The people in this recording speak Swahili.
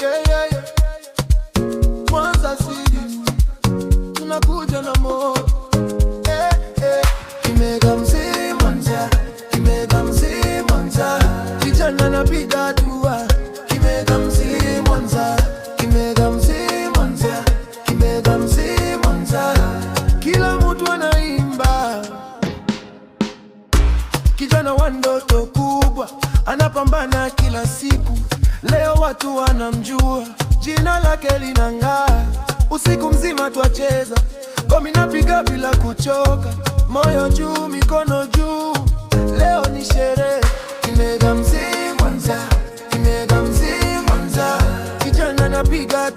yeah, yeah, yeah. Mwanza City tunakuja na moto, Kimega mzee Mwanza, Kimega mzee Mwanza, kijana napiga dua. Kimega mzee Mwanza, Kimega mzee Mwanza, Kimega mzee Mwanza, kila mtu anaimba. Kijana wa ndoto kubwa anapambana kila siku, leo watu wanamjua, jina lake linang'aa. Usiku mzima twacheza, ngoma inapiga bila kuchoka, moyo juu, mikono juu, leo ni sherehe. Kimega mzee Mwanza, Kimega mzee Mwanza, kijana napiga